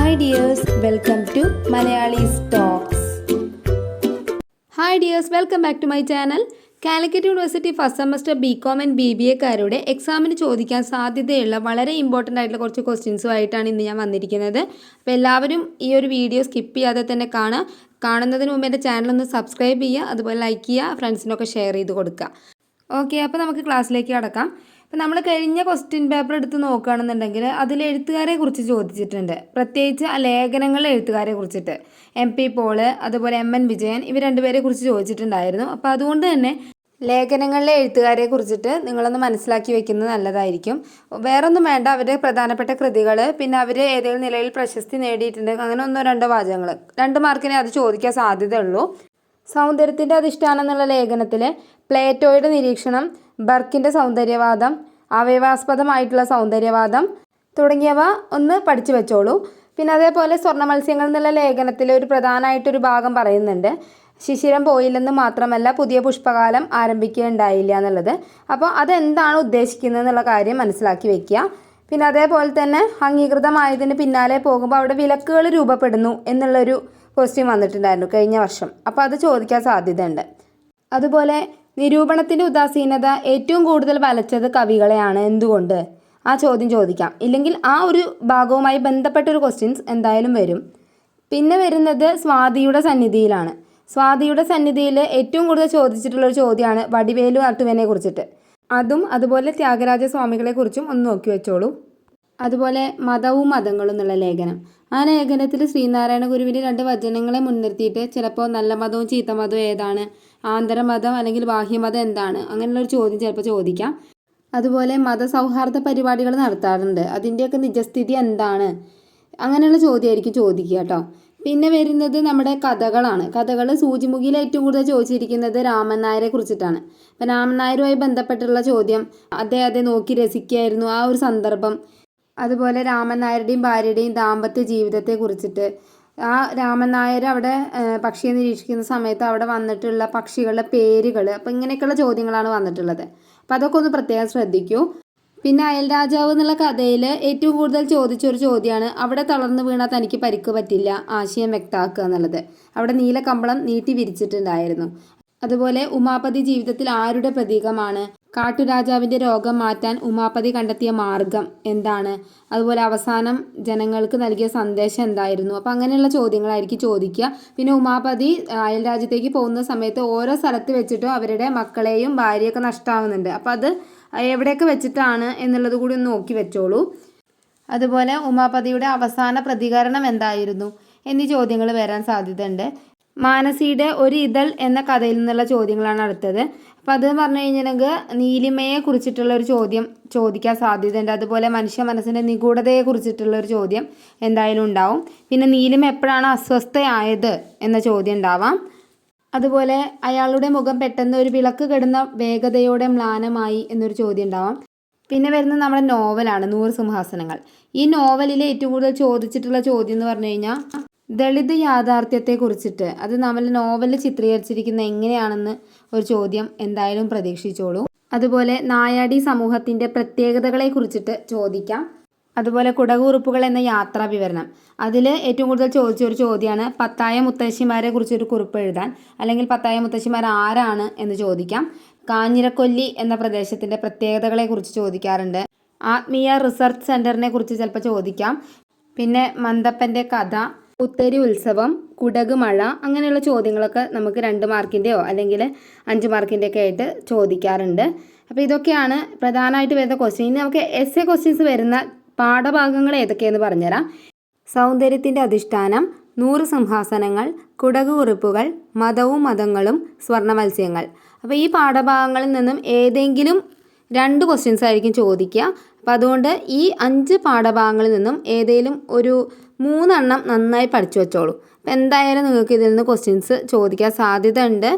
Hi dears, welcome to Malayali's Talks. Hi dears, welcome back to my channel. Calicut university first semester BCom and BBAക്കാരുടെ എക്സാമിന് ചോദിക്കാൻ സാധ്യതയുള്ള വളരെ important ആയിട്ടുള്ള കുറച്ച് ക്വസ്റ്റ്യൻസുമായിട്ടാണ് ഇന്ന് ഞാൻ വന്നിരിക്കുന്നത്. അപ്പോൾ എല്ലാവരും ഈ ഒരു വീഡിയോ സ്കിപ്പ് ചെയ്യാതെ തന്നെ കാണുന്നതിന് മുമ്പ് എൻ്റെ ചാനൽ സബ്സ്ക്രൈബ് ചെയ്യുക, അതുപോലെ ലൈക്ക് ചെയ്യുക, ഫ്രണ്ട്സിനൊക്കെ ഷെയർ ചെയ്ത് കൊടുക്കുക. ഓക്കെ, അപ്പോൾ നമുക്ക് ക്ലാസ്സിലേക്ക് കടക്കാം. അപ്പോൾ നമ്മൾ കഴിഞ്ഞ ക്വസ്റ്റ്യൻ പേപ്പർ എടുത്ത് നോക്കുകയാണെന്നുണ്ടെങ്കിൽ അതിൽ എഴുത്തുകാരെ കുറിച്ച് ചോദിച്ചിട്ടുണ്ട്, പ്രത്യേകിച്ച് ആ ലേഖനങ്ങളിലെ എഴുത്തുകാരെ കുറിച്ചിട്ട്. MP പോൾ, അതുപോലെ MN വിജയൻ, ഇവർ രണ്ടുപേരെ കുറിച്ച് ചോദിച്ചിട്ടുണ്ടായിരുന്നു. അപ്പോൾ അതുകൊണ്ട് തന്നെ ലേഖനങ്ങളിലെ എഴുത്തുകാരെ കുറിച്ചിട്ട് നിങ്ങളൊന്ന് മനസ്സിലാക്കി വെക്കുന്നത് നല്ലതായിരിക്കും. വേറൊന്നും വേണ്ട, അവരുടെ പ്രധാനപ്പെട്ട കൃതികൾ, പിന്നെ അവർ ഏതെങ്കിലും നിലയിൽ പ്രശസ്തി നേടിയിട്ടുണ്ട്, അങ്ങനെ 1-2 വാചകങ്ങൾ, 2 മാർക്കിനെ അത് ചോദിക്കാൻ സാധ്യതയുള്ളൂ. സൗന്ദര്യത്തിൻ്റെ അധിഷ്ഠാനം എന്നുള്ള ലേഖനത്തിൽ പ്ലേറ്റോയുടെ നിരീക്ഷണം, ബർക്കിൻ്റെ സൗന്ദര്യവാദം, അവയവാസ്പദമായിട്ടുള്ള സൗന്ദര്യവാദം തുടങ്ങിയവ ഒന്ന് പഠിച്ചു വെച്ചോളൂ. പിന്നെ അതേപോലെ സ്വർണ്ണ മത്സ്യങ്ങൾ എന്നുള്ള ലേഖനത്തിൽ ഒരു പ്രധാനമായിട്ടൊരു ഭാഗം പറയുന്നുണ്ട്, ശിശിരം പോയില്ലെന്ന് മാത്രമല്ല പുതിയ പുഷ്പകാലം ആരംഭിക്കുകയുണ്ടായില്ല എന്നുള്ളത്. അപ്പോൾ അതെന്താണ് ഉദ്ദേശിക്കുന്നത് എന്നുള്ള കാര്യം മനസ്സിലാക്കി വെക്കുക. പിന്നെ അതേപോലെ തന്നെ അംഗീകൃതമായതിന് പിന്നാലെ പോകുമ്പോൾ അവിടെ വിലക്കുകൾ രൂപപ്പെടുന്നു എന്നുള്ളൊരു ക്വസ്റ്റ്യൻ വന്നിട്ടുണ്ടായിരുന്നു കഴിഞ്ഞ വർഷം. അപ്പോൾ അത് ചോദിക്കാൻ സാധ്യതയുണ്ട്. അതുപോലെ നിരൂപണത്തിൻ്റെ ഉദാസീനത ഏറ്റവും കൂടുതൽ വലച്ചത് കവികളെയാണ്, എന്തുകൊണ്ട്? ആ ചോദ്യം ചോദിക്കാം. ഇല്ലെങ്കിൽ ആ ഒരു ഭാഗവുമായി ബന്ധപ്പെട്ടൊരു ക്വസ്റ്റ്യൻസ് എന്തായാലും വരും. പിന്നെ വരുന്നത് സ്വാതിയുടെ സന്നിധിയിലാണ്. സ്വാതിയുടെ സന്നിധിയിൽ ഏറ്റവും കൂടുതൽ ചോദിച്ചിട്ടുള്ളൊരു ചോദ്യമാണ് വടിവേലു അട്ടുവനെ കുറിച്ചിട്ട്. അതുപോലെ ത്യാഗരാജ സ്വാമികളെ കുറിച്ചും ഒന്ന് നോക്കി വെച്ചോളൂ. അതുപോലെ മതവും മതങ്ങളും എന്നുള്ള ലേഖനം, ആ ലേഖനത്തിൽ ശ്രീനാരായണ ഗുരുവിൻ്റെ 2 വചനങ്ങളെ മുൻനിർത്തിയിട്ട് ചിലപ്പോൾ നല്ല മതവും ചീത്ത മതവും ഏതാണ്, ആന്തരമതം അല്ലെങ്കിൽ ബാഹ്യമതം എന്താണ്, അങ്ങനെയുള്ളൊരു ചോദ്യം ചിലപ്പോൾ ചോദിക്കാം. അതുപോലെ മതസൗഹാർദ്ദ പരിപാടികൾ നടത്താറുണ്ട്, അതിൻ്റെയൊക്കെ നിജസ്ഥിതി എന്താണ്, അങ്ങനെയുള്ള ചോദ്യമായിരിക്കും ചോദിക്കുക കേട്ടോ. പിന്നെ വരുന്നത് നമ്മുടെ കഥകളാണ്. കഥകൾ സൂചിമുഖിയിൽ ഏറ്റവും കൂടുതൽ ചോദിച്ചിരിക്കുന്നത് രാമൻ നായരെ കുറിച്ചിട്ടാണ്. അപ്പം രാമൻ നായരുമായി ബന്ധപ്പെട്ടുള്ള ചോദ്യം, അദ്ദേഹത്തെ നോക്കി രസിക്കുകയായിരുന്നു ആ ഒരു സന്ദർഭം. അതുപോലെ രാമൻ നായരുടെയും ഭാര്യയുടെയും ദാമ്പത്യ ജീവിതത്തെ കുറിച്ചിട്ട്, ആ രാമൻ നായർ അവിടെ പക്ഷിയെ നിരീക്ഷിക്കുന്ന സമയത്ത് അവിടെ വന്നിട്ടുള്ള പക്ഷികളുടെ പേരുകൾ, അപ്പോൾ ഇങ്ങനെയൊക്കെയുള്ള ചോദ്യങ്ങളാണ് വന്നിട്ടുള്ളത്. അപ്പോൾ അതൊക്കെ ഒന്ന് പ്രത്യേകം ശ്രദ്ധിക്കൂ. പിന്നെ അയൽ രാജാവ് എന്നുള്ള കഥയിൽ ഏറ്റവും കൂടുതൽ ചോദിച്ചൊരു ചോദ്യമാണ് അവിടെ തളർന്നു വീണാൽ തനിക്ക് പരിക്ക് പറ്റില്ല, ആശയം വ്യക്തമാക്കുക എന്നുള്ളത്. അവിടെ നീലക്കമ്പളം നീട്ടി വിരിച്ചിട്ടുണ്ടായിരുന്നു. അതുപോലെ ഉമാപതി ജീവിതത്തിൽ ആരുടെ പ്രതീകമാണ്, കാട്ടുരാജാവിൻ്റെ രോഗം മാറ്റാൻ ഉമാപതി കണ്ടെത്തിയ മാർഗം എന്താണ്, അതുപോലെ അവസാനം ജനങ്ങൾക്ക് നൽകിയ സന്ദേശം എന്തായിരുന്നു. അപ്പോൾ അങ്ങനെയുള്ള ചോദ്യങ്ങളായിരിക്കും ചോദിക്കുക. പിന്നെ ഉമാപതി അയൽ രാജ്യത്തേക്ക് പോകുന്ന സമയത്ത് ഓരോ സ്ഥലത്ത് വെച്ചിട്ടും അവരുടെ മക്കളെയും ഭാര്യയൊക്കെ നഷ്ടമാവുന്നുണ്ട്. അപ്പോൾ അത് എവിടെയൊക്കെ വെച്ചിട്ടാണ് എന്നുള്ളത് കൂടി ഒന്ന് നോക്കി വെച്ചോളൂ. അതുപോലെ ഉമാപതിയുടെ അവസാന പ്രതികരണം എന്തായിരുന്നു എന്നീ ചോദ്യങ്ങൾ വരാൻ സാധ്യതയുണ്ട്. മാനസിയുടെ ഒരു ഇതൾ എന്ന കഥയിൽ നിന്നുള്ള ചോദ്യങ്ങളാണ് അടുത്തത്. അപ്പോൾ അത് പറഞ്ഞു കഴിഞ്ഞിട്ടുണ്ടെങ്കിൽ നീലിമയെ കുറിച്ചിട്ടുള്ള ഒരു ചോദ്യം ചോദിക്കാൻ സാധ്യതയുണ്ട്. അതുപോലെ മനുഷ്യ മനസ്സിൻ്റെ നിഗൂഢതയെ കുറിച്ചിട്ടുള്ള ഒരു ചോദ്യം എന്തായാലും ഉണ്ടാവും. പിന്നെ നീലിമ എപ്പോഴാണ് അസ്വസ്ഥയായത് എന്ന ചോദ്യം ഉണ്ടാവാം. അതുപോലെ അയാളുടെ മുഖം പെട്ടെന്ന് ഒരു വിളക്ക് കെടുന്ന വേഗതയോടെ മ്ലാനമായി എന്നൊരു ചോദ്യം ഉണ്ടാവാം. പിന്നെ വരുന്നത് നമ്മുടെ നോവലാണ് 100 സിംഹാസനങ്ങൾ. ഈ നോവലിൽ ഏറ്റവും കൂടുതൽ ചോദിച്ചിട്ടുള്ള ചോദ്യം എന്ന് പറഞ്ഞു കഴിഞ്ഞാൽ ദളിത് യാഥാർത്ഥ്യത്തെ കുറിച്ചിട്ട്, അത് നമ്മൾ നോവലിൽ ചിത്രീകരിച്ചിരിക്കുന്ന എങ്ങനെയാണെന്ന് ഒരു ചോദ്യം എന്തായാലും പ്രതീക്ഷിച്ചോളൂ. അതുപോലെ നായാടി സമൂഹത്തിൻ്റെ പ്രത്യേകതകളെ കുറിച്ചിട്ട് ചോദിക്കാം. അതുപോലെ കുടകുറുപ്പുകൾ എന്ന യാത്രാ വിവരണം, അതിൽ ഏറ്റവും കൂടുതൽ ചോദിച്ചൊരു ചോദ്യമാണ് പത്തായ മുത്തശ്ശിമാരെ കുറിച്ചൊരു കുറിപ്പ് എഴുതാൻ, അല്ലെങ്കിൽ പത്തായ മുത്തശ്ശിമാർ ആരാണ് എന്ന് ചോദിക്കാം. കാഞ്ഞിരക്കൊല്ലി എന്ന പ്രദേശത്തിൻ്റെ പ്രത്യേകതകളെ കുറിച്ച് ചോദിക്കാറുണ്ട്. ആത്മീയ റിസർച്ച് സെൻറ്ററിനെ കുറിച്ച് ചിലപ്പോൾ ചോദിക്കാം. പിന്നെ മന്ദപ്പൻ്റെ കഥ, പുത്തരി ഉത്സവം, കുടക് മഴ, അങ്ങനെയുള്ള ചോദ്യങ്ങളൊക്കെ നമുക്ക് 2 മാർക്കിൻ്റെയോ അല്ലെങ്കിൽ 5 മാർക്കിൻ്റെയൊക്കെ ആയിട്ട് ചോദിക്കാറുണ്ട്. അപ്പോൾ ഇതൊക്കെയാണ് പ്രധാനമായിട്ട് വരുന്ന ക്വസ്റ്റ്യൻ. ഇനി നമുക്ക് essay ക്വസ്റ്റ്യൻസ് വരുന്ന പാഠഭാഗങ്ങൾ ഏതൊക്കെയെന്ന് പറഞ്ഞുതരാം. സൗന്ദര്യത്തിൻ്റെ അധിഷ്ഠാനം, 100 സിംഹാസനങ്ങൾ, കുടക് കുറിപ്പുകൾ, മതവും മതങ്ങളും, സ്വർണ്ണ മത്സ്യങ്ങൾ. അപ്പോൾ ഈ പാഠഭാഗങ്ങളിൽ നിന്നും ഏതെങ്കിലും 2 ക്വസ്റ്റ്യൻസ് ആയിരിക്കും ചോദിക്കുക. അപ്പോൾ അതുകൊണ്ട് ഈ 5 പാഠഭാഗങ്ങളിൽ നിന്നും ഏതെങ്കിലും ഒരു 3 എണ്ണം നന്നായി പഠിച്ചു വെച്ചോളൂ. അപ്പോൾ എന്തായാലും നിങ്ങൾക്ക് ഇതിൽ നിന്ന് ക്വസ്റ്റ്യൻസ് ചോദിക്കാൻ സാധ്യത ഉണ്ട്.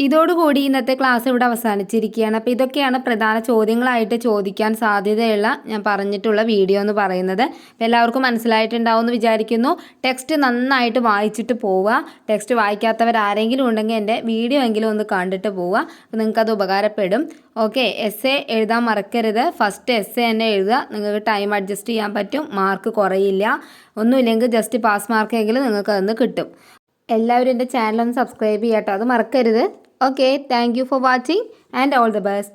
ഇതോടുകൂടി ഇന്നത്തെ ക്ലാസ് ഇവിടെ അവസാനിച്ചിരിക്കുകയാണ്. അപ്പോൾ ഇതൊക്കെയാണ് പ്രധാന ചോദ്യങ്ങളായിട്ട് ചോദിക്കാൻ സാധ്യതയുള്ള ഞാൻ പറഞ്ഞിട്ടുള്ള വീഡിയോ എന്ന് പറയുന്നത്. അപ്പോൾ എല്ലാവർക്കും മനസ്സിലായിട്ടുണ്ടാവും എന്ന് വിചാരിക്കുന്നു. ടെക്സ്റ്റ് നന്നായിട്ട് വായിച്ചിട്ട് പോവുക. ടെക്സ്റ്റ് വായിക്കാത്തവർ ആരെങ്കിലും ഉണ്ടെങ്കിൽ എൻ്റെ വീഡിയോ എങ്കിലും ഒന്ന് കണ്ടിട്ട് പോവുക. അപ്പോൾ നിങ്ങൾക്കത് ഉപകാരപ്പെടും. ഓക്കെ, എസ്സേ എഴുതാൻ മറക്കരുത്. ഫസ്റ്റ് എസ്സേ തന്നെ എഴുതുക. നിങ്ങൾക്ക് ടൈം അഡ്ജസ്റ്റ് ചെയ്യാൻ പറ്റും, മാർക്ക് കുറയില്ല. ഒന്നുമില്ലെങ്കിൽ ജസ്റ്റ് പാസ് മാർക്കെങ്കിലും നിങ്ങൾക്ക് അതൊന്ന് കിട്ടും. എല്ലാവരും എൻ്റെ ചാനൽ ഒന്ന് സബ്സ്ക്രൈബ് ചെയ്യാട്ടോ, അത് മറക്കരുത്. Okay, thank you for watching and all the best.